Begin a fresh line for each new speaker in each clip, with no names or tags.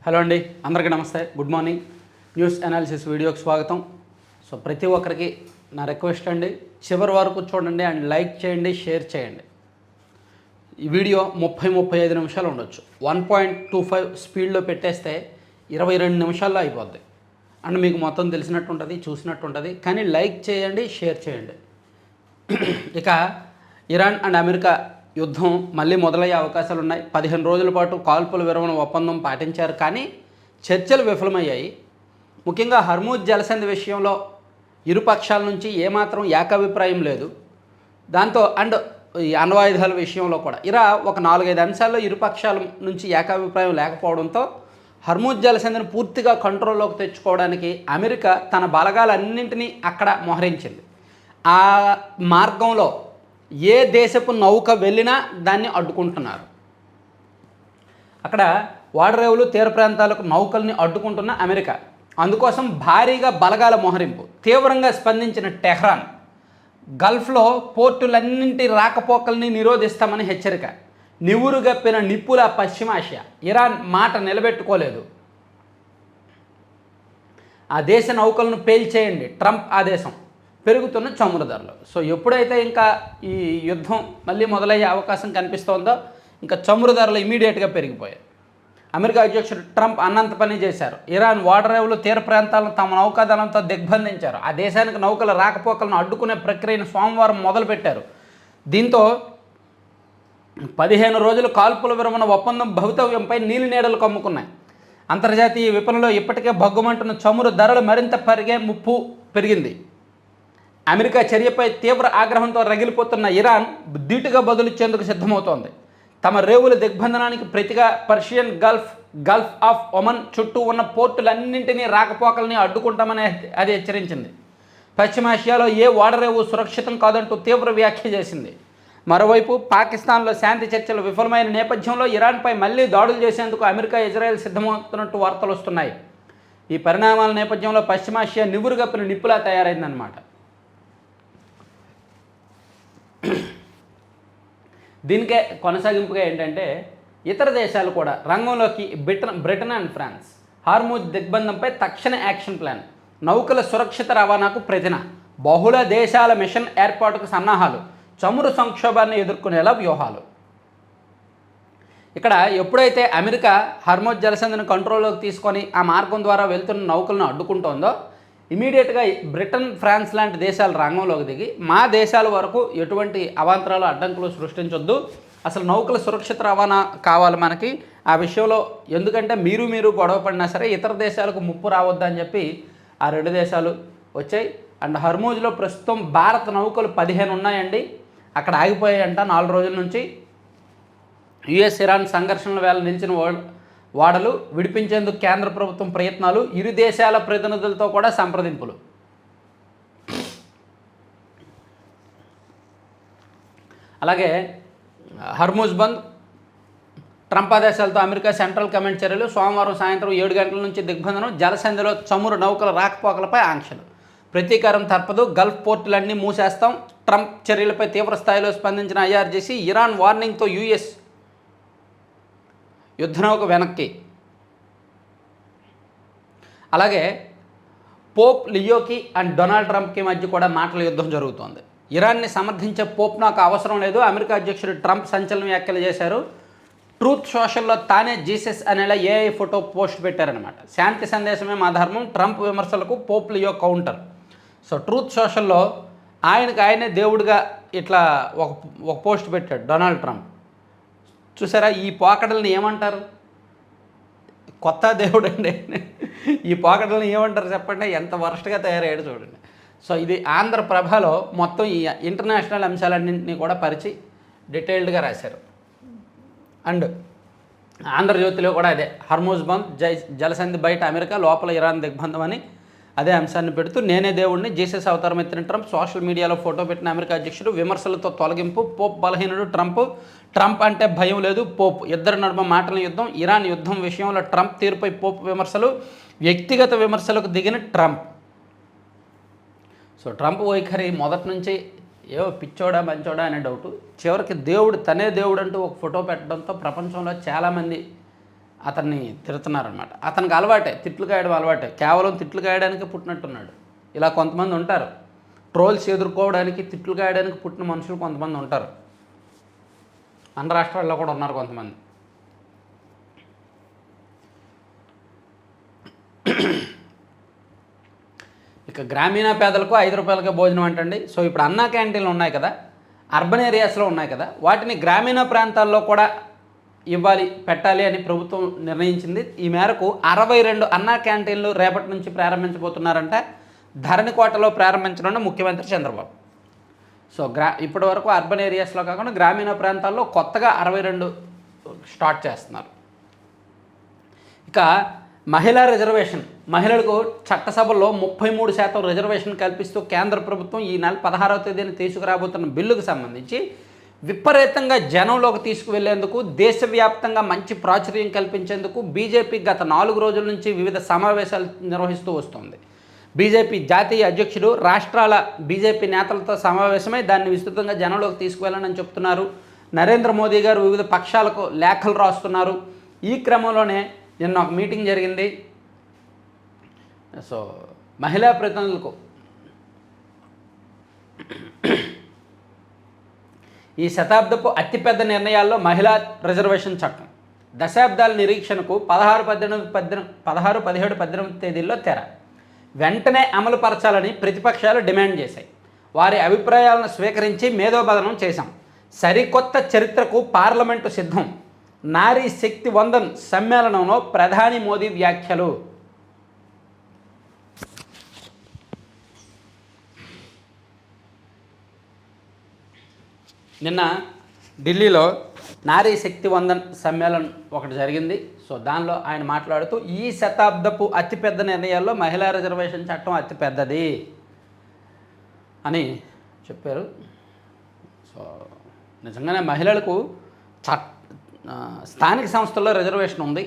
Hello అండి, అందరికీ నమస్తే. Good morning. న్యూస్ అనాలిసిస్ వీడియోకి స్వాగతం. సో ప్రతి ఒక్కరికి నా రిక్వెస్ట్ అండి, చివరి వరకు చూడండి అండ్ లైక్ చేయండి, షేర్ చేయండి. ఈ వీడియో 30-35 నిమిషాలు ఉండొచ్చు. 1.25 స్పీడ్లో పెట్టేస్తే 22 నిమిషాల్లో అయిపోద్ది. అండ్ మీకు మొత్తం తెలిసినట్టు ఉంటుంది, చూసినట్టు ఉంటుంది. కానీ లైక్ చేయండి, షేర్ చేయండి. ఇక ఇరాన్ అండ్ అమెరికా యుద్ధం మళ్ళీ మొదలయ్యే అవకాశాలు ఉన్నాయి. 15 రోజుల పాటు కాల్పుల విరమణ ఒప్పందం పాటించారు, కానీ చర్చలు విఫలమయ్యాయి. ముఖ్యంగా హర్మూజ్ జలసంధి విషయంలో ఇరు పక్షాల నుంచి ఏమాత్రం ఏకాభిప్రాయం లేదు. దాంతో అండ్ ఈ అణ్వాయుధాల విషయంలో కూడా ఒక 4-5 అంశాల్లో ఇరు పక్షాల నుంచి ఏకాభిప్రాయం లేకపోవడంతో హర్మూజ్ జలసంధిని పూర్తిగా కంట్రోల్లోకి తెచ్చుకోవడానికి అమెరికా తన బలగాలన్నింటినీ అక్కడ మోహరించింది. ఆ మార్గంలో ఏ దేశపు నౌక వెళ్ళినా దాన్ని అడ్డుకుంటున్నారు. అక్కడ ఓడరేవులు, తీర ప్రాంతాలకు నౌకల్ని అడ్డుకుంటున్న అమెరికా, అందుకోసం భారీగా బలగాల మోహరింపు. తీవ్రంగా స్పందించిన టెహ్రాన్ గల్ఫ్లో పోర్టులన్నింటి రాకపోకల్ని నిరోధిస్తామని హెచ్చరిక. నివురుగప్పిన నిప్పుల పశ్చిమాసియా. ఇరాన్ మాట నిలబెట్టుకోలేదు. ఆ దేశ నౌకలను పేల్చేయండి, ట్రంప్ ఆదేశం. పెరుగుతున్న చమురు ధరలు. సో ఎప్పుడైతే ఇంకా ఈ యుద్ధం మళ్ళీ మొదలయ్యే అవకాశం కనిపిస్తోందో ఇంకా చమురు ధరలు ఇమీడియట్గా పెరిగిపోయాయి. అమెరికా అధ్యక్షుడు ట్రంప్ అన్నంత పని చేశారు. ఇరాన్ ఓడరేవులు, తీర ప్రాంతాలను తమ నౌకాదళంతో దిగ్బంధించారు. ఆ దేశానికి నౌకల రాకపోకలను అడ్డుకునే ప్రక్రియను సోమవారం మొదలుపెట్టారు. దీంతో 15 రోజుల కాల్పుల విరమణ ఒప్పందం భవితవ్యంపై నీలినీడలు కమ్ముకున్నాయి. అంతర్జాతీయ విపణిలో ఇప్పటికే భగ్గుమంటున్న చమురు ధరలు మరింత పెరిగే ముప్పు పెరిగింది. అమెరికా చర్యపై తీవ్ర ఆగ్రహంతో రగిలిపోతున్న ఇరాన్ ధీటుగా బదులిచ్చేందుకు సిద్ధమవుతోంది. తమ రేవుల దిగ్బంధనానికి ప్రతిగా పర్షియన్ గల్ఫ్ ఆఫ్ ఒమన్ చుట్టూ ఉన్న పోర్టులన్నింటినీ రాకపోకల్ని అడ్డుకుంటామని అది హెచ్చరించింది. పశ్చిమాసియాలో ఏ ఓడరేవు సురక్షితం కాదంటూ తీవ్ర వ్యాఖ్య చేసింది. మరోవైపు పాకిస్తాన్లో శాంతి చర్చలు విఫలమైన నేపథ్యంలో ఇరాన్పై మళ్లీ దాడులు చేసేందుకు అమెరికా, ఇజ్రాయెల్ సిద్ధమవుతున్నట్టు వార్తలు వస్తున్నాయి. ఈ పరిణామాల నేపథ్యంలో పశ్చిమాసియా నివురుగప్పిన నిప్పులా తయారైందన్నమాట. దీనికే కొనసాగింపుగా ఏంటంటే ఇతర దేశాలు కూడా రంగంలోకి బ్రిటన్ అండ్ ఫ్రాన్స్. హార్మూజ్ దిగ్బంధంపై తక్షణ యాక్షన్ ప్లాన్. నౌకల సురక్షిత రవాణాకు ప్రతిన. బహుళ దేశాల మిషన్ ఏర్పాటుకు సన్నాహాలు. చమురు సంక్షోభాన్ని ఎదుర్కొనేలా వ్యూహాలు. ఇక్కడ ఎప్పుడైతే అమెరికా హర్మూజ్ జలసంధిని కంట్రోల్లోకి తీసుకొని ఆ మార్గం ద్వారా వెళ్తున్న నౌకలను అడ్డుకుంటోందో ఇమీడియట్గా బ్రిటన్, ఫ్రాన్స్ లాంటి దేశాలు రంగంలోకి దిగి మా దేశాల వరకు ఎటువంటి అవాంతరాలు, అడ్డంకులు సృష్టించొద్దు, అసలు నౌకల సురక్షిత రవాణా కావాలి మనకి, ఆ విషయంలో ఎందుకంటే మీరు గొడవ పడినా సరే ఇతర దేశాలకు ముప్పు రావద్దని చెప్పి ఆ 2 దేశాలు వచ్చాయి. అండ్ హర్మూజ్లో ప్రస్తుతం భారత నౌకలు 15 ఉన్నాయండి. అక్కడ ఆగిపోయాయంట 4 రోజుల నుంచి. యుఎస్ ఇరాన్ సంఘర్షణల వేళ నిలిచిన ఓడలు విడిపించేందుకు కేంద్ర ప్రభుత్వం ప్రయత్నాలు. ఇరు దేశాల ప్రతినిధులతో కూడా సంప్రదింపులు. అలాగే హర్మూజ్ బంద్, ట్రంప్ ఆదేశాలతో అమెరికా సెంట్రల్ కమాండ్ చర్యలు. సోమవారం సాయంత్రం 7 గంటల నుంచి దిగ్బంధనం. జలసంధిలో చమురు నౌకల రాకపోకలపై ఆంక్షలు. ప్రతీకారం తప్పదు, గల్ఫ్ పోర్టులన్నీ మూసేస్తాం. ట్రంప్ చర్యలపై తీవ్ర స్థాయిలో స్పందించిన ఐఆర్జీసీ. ఇరాన్ వార్నింగ్తో యుఎస్ యుద్ధనౌక వెనక్కి. అలాగే పోప్ లియోకి అండ్ డొనాల్డ్ ట్రంప్కి మధ్య కూడా మాటల యుద్ధం జరుగుతోంది. ఇరాన్ని సమర్థించే పోప్ నాకు అవసరం లేదు, అమెరికా అధ్యక్షుడు ట్రంప్ సంచలన వ్యాఖ్యలు చేశారు. ట్రూత్ సోషల్లో తానే జీసస్ అనేలా ఏఐ ఫోటో పోస్ట్ పెట్టారనమాట. శాంతి సందేశమే మా ధర్మం, ట్రంప్ విమర్శలకు pope Leo counter. So truth సోషల్లో ఆయనే దేవుడిగా ఇట్లా ఒక పోస్ట్ పెట్టాడు డొనాల్డ్ ట్రంప్. చూసారా, ఈ పోకడల్ని ఏమంటారు? కొత్త దేవుడు అండి. ఈ పోకడల్ని ఏమంటారు చెప్పండి? ఎంత వరస్ట్గా తయారయ్యాడు చూడండి. సో ఇది ఆంధ్రప్రభలో మొత్తం ఈ ఇంటర్నేషనల్ అంశాలన్నింటినీ కూడా పరిచి డీటెయిల్డ్గా రాశారు. అండ్ ఆంధ్రజ్యోతిలో కూడా అదే హర్మూజ్ బంద్, జలసంధి బయట అమెరికా, లోపల ఇరాన్ దిగ్బంధం అని అదే అంశాన్ని పెడుతూ నేనే దేవుడిని, జీసస్ అవతారం ఎత్తిన ట్రంప్. సోషల్ మీడియాలో ఫోటో పెట్టిన అమెరికా అధ్యక్షుడు. విమర్శలతో తొలగింపు. పోప్ బలహీనుడు ట్రంప్ అంటే భయం లేదు పోప్. ఇద్దరి నడుమ మాటల యుద్ధం. ఇరాన్ యుద్ధం విషయంలో ట్రంప్ తీరుపై పోప్ విమర్శలు. వ్యక్తిగత విమర్శలకు దిగిన ట్రంప్. సో ట్రంప్ వైఖరి మొదటి నుంచి ఏవో పిచ్చోడా మంచోడా అనే డౌటు. చివరికి దేవుడు తనే దేవుడు అంటూ ఒక ఫోటో పెట్టడంతో ప్రపంచంలో చాలామంది అతన్ని తిడుతున్నారనమాట. అతనికి అలవాటే, తిట్లు కాయడం అలవాటే, కేవలం తిట్లు కాయడానికి పుట్టినట్టున్నాడు. ఇలా కొంతమంది ఉంటారు, ట్రోల్స్ ఎదుర్కోవడానికి తిట్లు కాయడానికి పుట్టిన మనుషులు కొంతమంది ఉంటారు. అన్ని రాష్ట్రాల్లో కూడా ఉన్నారు కొంతమంది. ఇక గ్రామీణ పేదలకు 5 రూపాయలకే భోజనం అంటండి. సో ఇప్పుడు అన్నా క్యాంటీన్లు ఉన్నాయి కదా, అర్బన్ ఏరియాస్లో ఉన్నాయి కదా, వాటిని గ్రామీణ ప్రాంతాల్లో కూడా ఇవ్వాలి, పెట్టాలి అని ప్రభుత్వం నిర్ణయించింది. ఈ మేరకు 62 అన్నా క్యాంటీన్లు రేపటి నుంచి ప్రారంభించబోతున్నారంట. ధరణికోటలో ప్రారంభించనున్న ముఖ్యమంత్రి చంద్రబాబు. సో ఇప్పటి వరకు అర్బన్ ఏరియాస్లో కాకుండా గ్రామీణ ప్రాంతాల్లో కొత్తగా 62 స్టార్ట్ చేస్తున్నారు. ఇక మహిళా రిజర్వేషన్, మహిళలకు చట్టసభలో 33% రిజర్వేషన్ కల్పిస్తూ కేంద్ర ప్రభుత్వం ఈ నెల 16వ తేదీన తీసుకురాబోతున్న బిల్లుకు సంబంధించి విపరీతంగా జనంలోకి తీసుకువెళ్లేందుకు, దేశవ్యాప్తంగా మంచి ప్రాచుర్యం కల్పించేందుకు బీజేపీ గత 4 రోజుల నుంచి వివిధ సమావేశాలు నిర్వహిస్తూ వస్తుంది. బీజేపీ జాతీయ అధ్యక్షుడు రాష్ట్రాల బీజేపీ నేతలతో సమావేశమై దాన్ని విస్తృతంగా జనంలోకి తీసుకువెళ్ళాలని చెప్తున్నారు. నరేంద్ర మోదీ గారు వివిధ పక్షాలకు లేఖలు రాస్తున్నారు. ఈ క్రమంలోనే నిన్న ఒక మీటింగ్ జరిగింది. సో మహిళా ప్రతినిధులకు ఈ శతాబ్దపు అతిపెద్ద నిర్ణయాల్లో మహిళా రిజర్వేషన్ చట్టం దశాబ్దాల నిరీక్షణకు 16-17-18 తేదీల్లో తెర. వెంటనే అమలు పరచాలని ప్రతిపక్షాలు డిమాండ్ చేశాయి. వారి అభిప్రాయాలను స్వీకరించి మేధోబదనం చేశాం. సరికొత్త చరిత్రకు పార్లమెంటు సిద్ధం. నారీ శక్తి వందన్ సమ్మేళనంలో ప్రధాని మోదీ వ్యాఖ్యలు. నిన్న ఢిల్లీలో నారీ శక్తి వందన్ సమ్మేళనం ఒకటి జరిగింది. సో దానిలో ఆయన మాట్లాడుతూ ఈ శతాబ్దపు అతిపెద్ద నిర్ణయాల్లో మహిళా రిజర్వేషన్ చట్టం అతిపెద్దది అని చెప్పారు. సో నిజంగానే మహిళలకు స్థానిక సంస్థల్లో రిజర్వేషన్ ఉంది.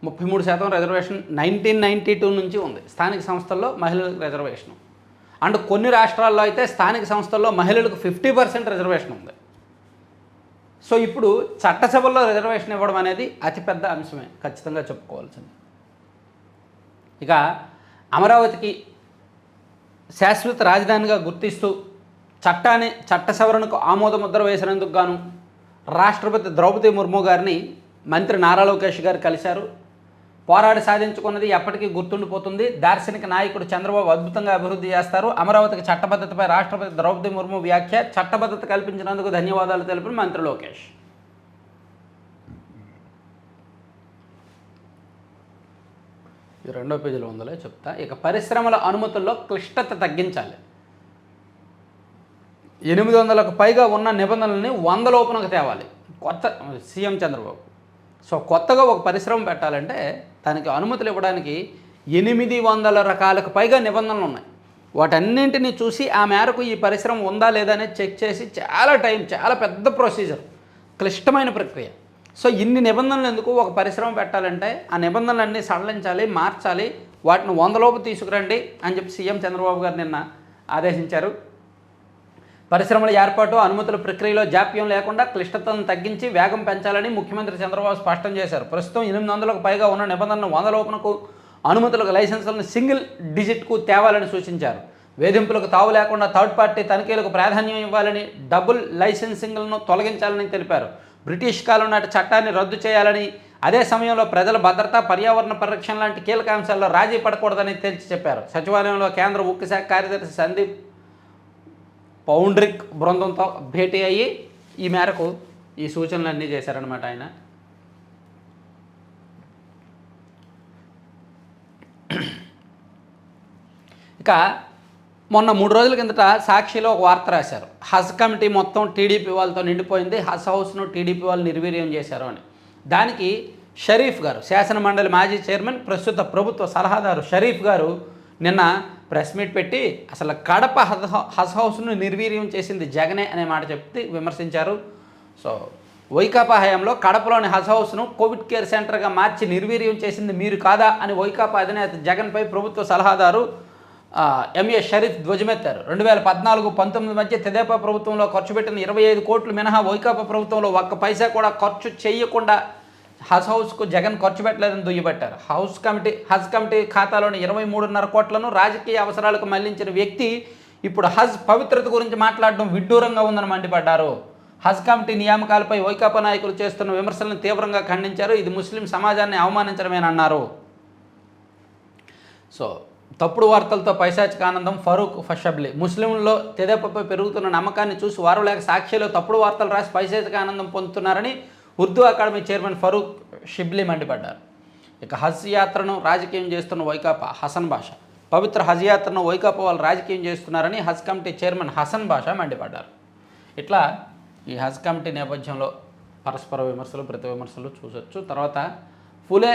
33% రిజర్వేషన్ 1992 నుంచి ఉంది స్థానిక సంస్థల్లో మహిళలకు రిజర్వేషన్. అండ్ కొన్ని రాష్ట్రాల్లో అయితే స్థానిక సంస్థల్లో మహిళలకు 50% రిజర్వేషన్ ఉంది. సో ఇప్పుడు చట్టసభల్లో రిజర్వేషన్ ఇవ్వడం అనేది అతిపెద్ద అంశమే, ఖచ్చితంగా చెప్పుకోవాల్సింది. ఇక అమరావతికి శాశ్వత రాజధానిగా గుర్తిస్తూ చట్ట సవరణకు ఆమోద ముద్ర వేసినందుకు గాను రాష్ట్రపతి ద్రౌపది ముర్ము గారిని మంత్రి నారా లోకేష్ గారు కలిశారు. పోరాడి సాధించుకున్నది ఎప్పటికీ గుర్తుండిపోతుంది. దార్శనిక నాయకుడు చంద్రబాబు అద్భుతంగా అభివృద్ధి చేస్తారు. అమరావతికి చట్టబద్ధతపై రాష్ట్రపతి ద్రౌపది ముర్ము వ్యాఖ్య. చట్టబద్ధత కల్పించినందుకు ధన్యవాదాలు తెలిపిన మంత్రి లోకేష్. ఇది 2వ పేజీలో ఉందో చెప్తా. ఇక పరిశ్రమల అనుమతుల్లో క్లిష్టత తగ్గించాలి. 800లకు పైగా ఉన్న నిబంధనలని 100 లోపునకు తేవాలి కొత్త సీఎం చంద్రబాబు. సో కొత్తగా ఒక పరిశ్రమ పెట్టాలంటే దానికి అనుమతులు ఇవ్వడానికి 800 రకాలకు పైగా నిబంధనలు ఉన్నాయి. వాటన్నింటినీ చూసి ఆ మేరకు ఈ పరిశ్రమ ఉందా లేదా అనేది చెక్ చేసి చాలా పెద్ద ప్రొసీజర్, క్లిష్టమైన ప్రక్రియ. సో ఇన్ని నిబంధనలు ఎందుకు? ఒక పరిశ్రమ పెట్టాలంటే ఆ నిబంధనలన్నీ సడలించాలి, మార్చాలి, వాటిని 100 లోపు తీసుకురండి అని చెప్పి సీఎం చంద్రబాబు గారు నిన్న ఆదేశించారు. పరిశ్రమల ఏర్పాటు, అనుమతుల ప్రక్రియలో జాప్యం లేకుండా క్లిష్టతను తగ్గించి వేగం పెంచాలని ముఖ్యమంత్రి చంద్రబాబు స్పష్టం చేశారు. ప్రస్తుతం 800లకు పైగా ఉన్న నిబంధనలను 100 లోపునకు, అనుమతులకు లైసెన్సులను సింగిల్ డిజిట్కు తేవాలని సూచించారు. వేధింపులకు తావు లేకుండా థర్డ్ పార్టీ తనిఖీలకు ప్రాధాన్యం ఇవ్వాలని, డబుల్ లైసెన్సింగ్లను తొలగించాలని తెలిపారు. బ్రిటిష్ కాలం నాటి చట్టాన్ని రద్దు చేయాలని, అదే సమయంలో ప్రజల భద్రత, పర్యావరణ పరిరక్షణ లాంటి కీలక అంశాల్లో రాజీ పడకూడదని తేల్చి చెప్పారు. సచివాలయంలో కేంద్ర ఉక్కు శాఖ కార్యదర్శి సందీప్ పౌండ్రిక్ బృందంతో భేటీ అయ్యి ఈ మేరకు ఈ సూచనలన్నీ చేశారనమాట ఆయన. ఇక మొన్న 3 రోజుల కిందట సాక్షిలో ఒక వార్త రాశారు. హజ్ కమిటీ మొత్తం టీడీపీ వాళ్ళతో నిండిపోయింది, హజ్ హౌస్ను టీడీపీ వాళ్ళు నిర్వీర్యం చేశారు అని. దానికి షరీఫ్ గారు, శాసనమండలి మాజీ చైర్మన్, ప్రస్తుత ప్రభుత్వ సలహాదారు షరీఫ్ గారు నిన్న ప్రెస్ మీట్ పెట్టి అసలు కడప హజ్ హౌస్ను నిర్వీర్యం చేసింది జగనే అనే మాట చెప్తే విమర్శించారు. సో వైకాపా హయాంలో కడపలోని హజ్ హౌస్ను కోవిడ్ కేర్ సెంటర్గా మార్చి నిర్వీర్యం చేసింది మీరు కాదా అని వైకాపా అధినేత జగన్పై ప్రభుత్వ సలహాదారు ఎంఏ షరీఫ్ ధ్వజమెత్తారు. 2014-19 మధ్య తెదేపా ప్రభుత్వంలో ఖర్చు పెట్టిన 25 కోట్లు మినహా వైకాపా ప్రభుత్వంలో 1 పైసా కూడా ఖర్చు చేయకుండా హౌస్కు జగన్ ఖర్చు పెట్టలేదని దుయ్యబట్టారు. హజ్ కమిటీ ఖాతాలోని 23.5 కోట్లను రాజకీయ అవసరాలకు మళ్లించిన వ్యక్తి ఇప్పుడు హజ్ పవిత్రత గురించి మాట్లాడడం విడ్డూరంగా ఉందని మండిపడ్డారు. హజ్ కమిటీ నియామకాలపై వైకాపా నాయకులు చేస్తున్న విమర్శలను తీవ్రంగా ఖండించారు. ఇది ముస్లిం సమాజాన్ని అవమానించడమేనన్నారు. సో తప్పుడు వార్తలతో పైశాచిక ఆనందం ఫరూక్ షబ్లీ. ముస్లింల్లో తెదేపాపై పెరుగుతున్న నమ్మకాన్ని చూసి వారు లేక సాక్షిలో తప్పుడు వార్తలు రాసి పైశాచిక ఆనందం పొందుతున్నారని ఉర్దూ అకాడమీ చైర్మన్ ఫరూక్ షిబ్లీ మండిపడ్డారు. ఇక హజ్ యాత్రను రాజకీయం చేస్తున్న వైకాపా హసన్ బాషా. పవిత్ర హజ్ యాత్రను వైకాపా వాళ్ళు రాజకీయం చేస్తున్నారని హజ్ కమిటీ చైర్మన్ హసన్ బాషా మండిపడ్డారు. ఇట్లా ఈ హజ్ కమిటీ నేపథ్యంలో పరస్పర విమర్శలు ప్రతి విమర్శలు చూసొచ్చు. తర్వాత ఫులే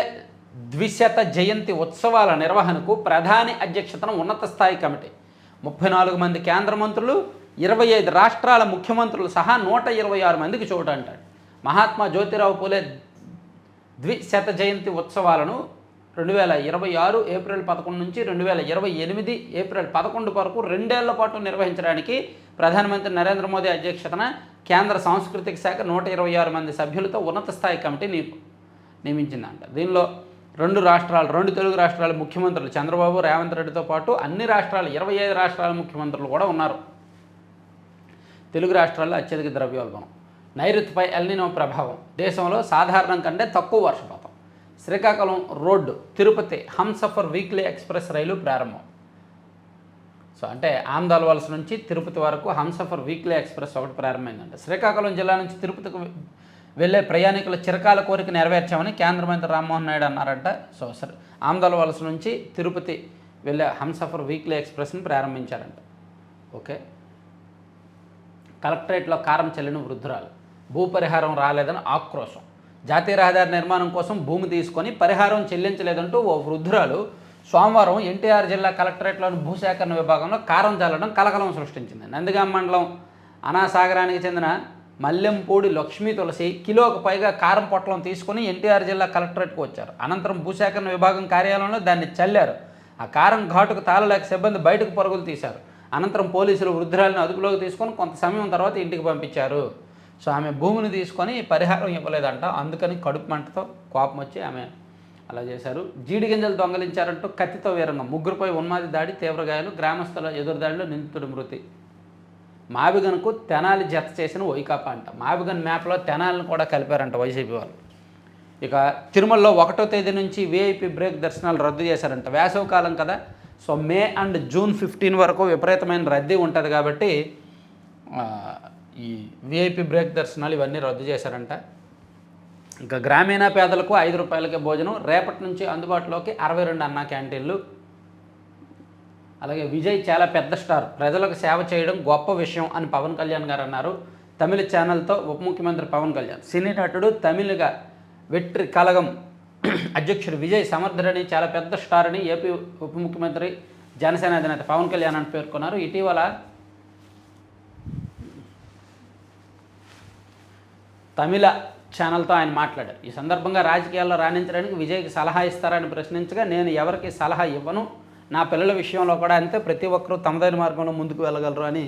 ద్విశత జయంతి ఉత్సవాల నిర్వహణకు ప్రధాని అధ్యక్షతన ఉన్నత స్థాయి కమిటీ 34 మంది కేంద్ర మంత్రులు 25 రాష్ట్రాల ముఖ్యమంత్రులు సహా 126 మందికి చోటు అంటాడు. మహాత్మా జ్యోతిరావు పూలే ద్విశత జయంతి ఉత్సవాలను 2026 ఏప్రిల్ 11 నుంచి 2028 ఏప్రిల్ 11 వరకు 2 ఏళ్ల పాటు నిర్వహించడానికి ప్రధానమంత్రి నరేంద్ర మోదీ అధ్యక్షతన కేంద్ర సాంస్కృతిక శాఖ 126 మంది సభ్యులతో ఉన్నత స్థాయి కమిటీ నియమించిందంట. దీనిలో 2 తెలుగు రాష్ట్రాల ముఖ్యమంత్రులు చంద్రబాబు రేవంత్ రెడ్డితో పాటు అన్ని రాష్ట్రాలు 25 రాష్ట్రాల ముఖ్యమంత్రులు కూడా ఉన్నారు. తెలుగు రాష్ట్రాల్లో అత్యధిక ద్రవ్యోల్బణం, నైరుతిపై ఎల్నినో ప్రభావం, దేశంలో సాధారణం కంటే తక్కువ వర్షపాతం, Srikakulam road Tirupati Humsafar weekly express రైలు ప్రారంభం. సో అంటే ఆమ్దాల్ వలస నుంచి తిరుపతి వరకు హంసఫర్ వీక్లీ ఎక్స్ప్రెస్ ఒకటి ప్రారంభమైందంట. శ్రీకాకుళం జిల్లా నుంచి తిరుపతికి వెళ్ళే ప్రయాణికుల చిరకాల కోరిక నెరవేర్చామని కేంద్ర మంత్రి రామ్మోహన్ నాయుడు అన్నారంట. సో ఆమ్దాల్ వలస నుంచి తిరుపతి వెళ్ళే హంసఫర్ వీక్లీ ఎక్స్ప్రెస్ని ప్రారంభించారంట. ఓకే. కలెక్టరేట్లో కారం చెల్లిన వృద్ధురాలు, భూపరిహారం రాలేదని ఆక్రోశం. జాతీయ రహదారి నిర్మాణం కోసం భూమి తీసుకొని పరిహారం చెల్లించలేదంటూ ఓ వృద్ధురాలు సోమవారం ఎన్టీఆర్ జిల్లా కలెక్టరేట్లోని భూసేకరణ విభాగంలో కారం చల్లడం కలకలం సృష్టించింది. నందిగామ మండలం అనాసాగరానికి చెందిన మల్లెంపూడి లక్ష్మీ తులసి కిలోకు పైగా కారం పొట్లం తీసుకుని ఎన్టీఆర్ జిల్లా కలెక్టరేట్కు వచ్చారు. అనంతరం భూసేకరణ విభాగం కార్యాలయంలో దాన్ని చల్లారు. ఆ కారం ఘాటుకు తాళలేక సిబ్బంది బయటకు పరుగులు తీశారు. అనంతరం పోలీసులు వృద్ధురాలిని అదుపులోకి తీసుకొని కొంత సమయం తర్వాత ఇంటికి పంపించారు. సో ఆమె భూమిని తీసుకొని పరిహారం ఇవ్వలేదంట. అందుకని కడుపు మంటతో కోపం వచ్చి ఆమె అలా చేశారు. జీడి గింజలు దొంగలించారంటూ కత్తితో వీరంగం, ముగ్గురుపై ఉన్మాది దాడి, తీవ్ర గాయాలు, గ్రామస్తుల ఎదురుదాడిలో నిందితుడి మృతి. మావిగన్కు తెనాలి జత చేసిన వైకాపా అంట. మావిగన్ మ్యాప్లో తెనాలిని కూడా కలిపారంట వైసీపీ వాళ్ళు. ఇక తిరుమలలో 1వ తేదీ నుంచి వీఐపీ బ్రేక్ దర్శనాలు రద్దు చేశారంట. వేసవి కాలం కదా, సో మే అండ్ జూన్ 15 వరకు విపరీతమైన రద్దీ ఉంటుంది కాబట్టి ఈ వీఐపీ బ్రేక్ దర్శనాలు ఇవన్నీ రద్దు చేశారంట. ఇంకా గ్రామీణ పేదలకు 5 రూపాయలకే భోజనం, రేపటి నుంచి అందుబాటులోకి 62 అన్నా క్యాంటీన్లు. అలాగే విజయ్ చాలా పెద్ద స్టార్, ప్రజలకు సేవ చేయడం గొప్ప విషయం అని పవన్ కళ్యాణ్ గారు అన్నారు. తమిళ ఛానల్తో ఉప ముఖ్యమంత్రి పవన్ కళ్యాణ్. సినీ నటుడు తమిళగా వెట్రి కలగం అధ్యక్షుడు విజయ్ సమర్థుడని, చాలా పెద్ద స్టార్ అని ఏపీ ఉప ముఖ్యమంత్రి జనసేన అధినేత పవన్ కళ్యాణ్ అని పేర్కొన్నారు. ఇటీవల తమిళ ఛానల్తో ఆయన మాట్లాడారు. ఈ సందర్భంగా రాజకీయాల్లో రాణించడానికి విజయ్కి సలహా ఇస్తారని ప్రశ్నించగా, నేను ఎవరికి సలహా ఇవ్వను, నా పిల్లల విషయంలో కూడా అంతే, ప్రతి ఒక్కరూ తమదైన మార్గంలో ముందుకు వెళ్ళగలరు అని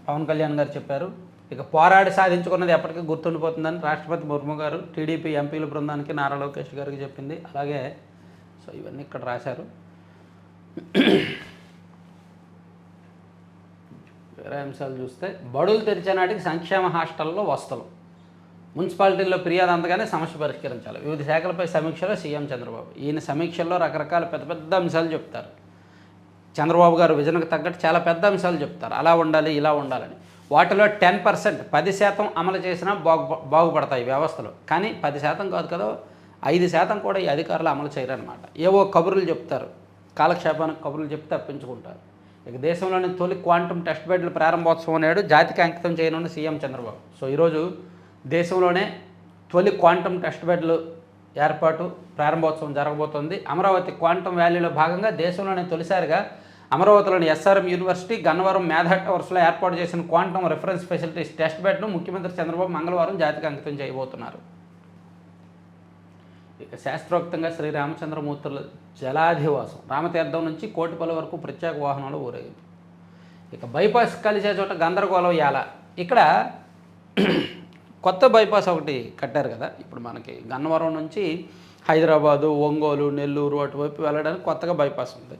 పవన్ కళ్యాణ్ గారు చెప్పారు. ఇక పోరాడి సాధించుకున్నది ఎప్పటికీ గుర్తుండిపోతుందని రాష్ట్రపతి ముర్ము గారు టీడీపీ ఎంపీల బృందానికి నారా లోకేష్ గారికి చెప్పింది. అలాగే సో ఇవన్నీ ఇక్కడ రాశారు. వేరే అంశాలు చూస్తే, బడులు తెరిచే నాటికి సంక్షేమ హాస్టల్లో వసతులు, మున్సిపాలిటీల్లో ఫిర్యాదు అందగానే సమస్య పరిష్కరించాలి. వివిధ శాఖలపై సమీక్షలో సీఎం చంద్రబాబు. ఈయన సమీక్షల్లో రకరకాల పెద్ద పెద్ద అంశాలు చెప్తారు. చంద్రబాబు గారు విజన్కు తగ్గట్టు చాలా పెద్ద అంశాలు చెప్తారు, అలా ఉండాలి ఇలా ఉండాలని. వాటిలో 10% 10% అమలు చేసినా బాగుపడతాయి వ్యవస్థలు. కానీ 10% కాదు కదా, 5% కూడా ఈ అధికారులు అమలు చేయరన్నమాట. ఏవో కబుర్లు చెప్తారు, కాలక్షేపానికి కబుర్లు చెప్తే తప్పించుకుంటారు. ఇక దేశంలోని తొలి క్వాంటమ్ టెస్ట్ బెడ్ల ప్రారంభోత్సవం నాడు జాతికి అంకితం చేయనున్న సీఎం చంద్రబాబు. సో ఈరోజు దేశంలోనే తొలి క్వాంటమ్ టెస్ట్ బెడ్లు ఏర్పాటు ప్రారంభోత్సవం జరగబోతోంది. అమరావతి క్వాంటమ్ వ్యాలీలో భాగంగా దేశంలోనే తొలిసారిగా అమరావతిలోని ఎస్ఆర్ఎం యూనివర్సిటీ గన్నవరం మేధా టవర్స్లో ఏర్పాటు చేసిన క్వాంటమ్ రిఫరెన్స్ ఫెసిలిటీస్ టెస్ట్ బెడ్ను ముఖ్యమంత్రి చంద్రబాబు మంగళవారం జాతికి అంకితం చేయబోతున్నారు. ఇక శాస్త్రోక్తంగా శ్రీరామచంద్రమూర్తుల జలాధివాసం, రామతీర్థం నుంచి కోటిపల్లి వరకు ప్రత్యేక వాహనాలు కొత్త బైపాస్ ఒకటి కట్టారు కదా, ఇప్పుడు మనకి గన్నవరం నుంచి హైదరాబాదు, ఒంగోలు, నెల్లూరు అటువైపు వెళ్ళడానికి కొత్తగా బైపాస్ ఉంది.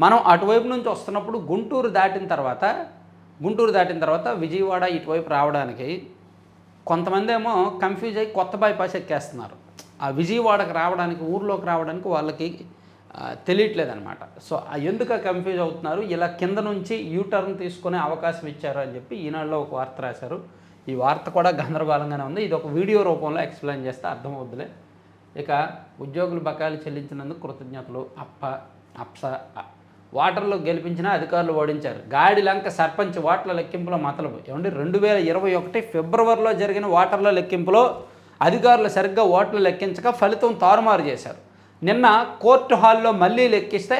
మనం అటువైపు నుంచి వస్తున్నప్పుడు గుంటూరు దాటిన తర్వాత విజయవాడ ఇటువైపు రావడానికి కొంతమంది ఏమో కన్ఫ్యూజ్ అయ్యి కొత్త బైపాస్ ఎక్కేస్తున్నారు. ఆ విజయవాడకు రావడానికి, ఊర్లోకి రావడానికి వాళ్ళకి తెలియట్లేదన్నమాట. సో ఎందుకు కన్ఫ్యూజ్ అవుతున్నారు, ఇలా కింద నుంచి యూటర్న్ తీసుకునే అవకాశం ఇచ్చారు అని చెప్పి ఈనాడులో ఒక వార్త రాశారు. ఈ వార్త కూడా గందరగోళంగానే ఉంది. ఇది ఒక వీడియో రూపంలో ఎక్స్ప్లెయిన్ చేస్తే అర్థమవుద్దిలే. ఇక ఉద్యోగులు బకాయిలు చెల్లించినందుకు కృతజ్ఞతలు. అప్స వాటర్లో గెలిపించిన అధికారులు ఓడించారు. గాడిలంక సర్పంచ్ ఓట్ల లెక్కింపులో మతలబు. ఏమండి, 2021 ఫిబ్రవరిలో జరిగిన ఓటర్ల లెక్కింపులో అధికారులు సరిగ్గా ఓట్లు లెక్కించక ఫలితం తారుమారు చేశారు. నిన్న కోర్టు హాల్లో మళ్ళీ లెక్కిస్తే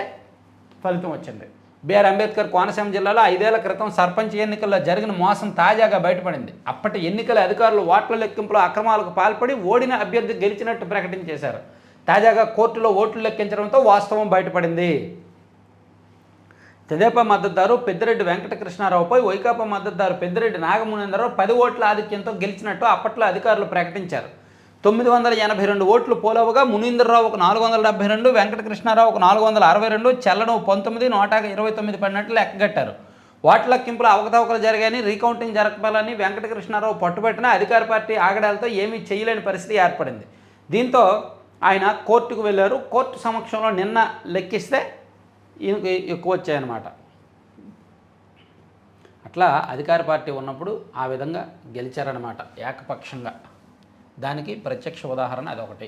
ఫలితం వచ్చింది. బిఆర్ అంబేద్కర్ కోనసీమ జిల్లాలో 5 ఏళ్ల క్రితం సర్పంచ్ ఎన్నికల్లో జరిగిన మోసం తాజాగా బయటపడింది. అప్పటి ఎన్నికల అధికారులు ఓట్ల లెక్కింపులో అక్రమాలకు పాల్పడి ఓడిన అభ్యర్థి గెలిచినట్టు ప్రకటించేశారు. తాజాగా కోర్టులో ఓట్లు లెక్కించడంతో వాస్తవం బయటపడింది. తెదేపా మద్దతుదారు పెద్దిరెడ్డి వెంకటకృష్ణారావుపై వైకాపా మద్దతుదారు పెద్దిరెడ్డి నాగమునేంద్రరావు 10 ఓట్ల ఆధిక్యంతో గెలిచినట్టు అప్పట్లో అధికారులు ప్రకటించారు. 982 ఓట్లు పోలవగా మునీంద్రరావుకు 472, వెంకటకృష్ణారావుకు 462, చెల్లడం 19, నోటాగా 29 పడినట్లు లెక్కగట్టారు. ఓట్ల లెక్కింపులో అవకతవకలు జరిగాయని, రీకౌంటింగ్ జరపాలని వెంకటకృష్ణారావు పట్టుబట్టినా అధికార పార్టీ ఆగడాలతో ఏమీ చేయలేని పరిస్థితి ఏర్పడింది. దీంతో ఆయన కోర్టుకు వెళ్ళారు. కోర్టు సమక్షంలో నిన్న లెక్కిస్తే ఎక్కువ వచ్చాయన్నమాట. అట్లా అధికార పార్టీ ఉన్నప్పుడు ఆ విధంగా గెలిచారనమాట ఏకపక్షంగా. దానికి ప్రత్యక్ష ఉదాహరణ అదొకటి.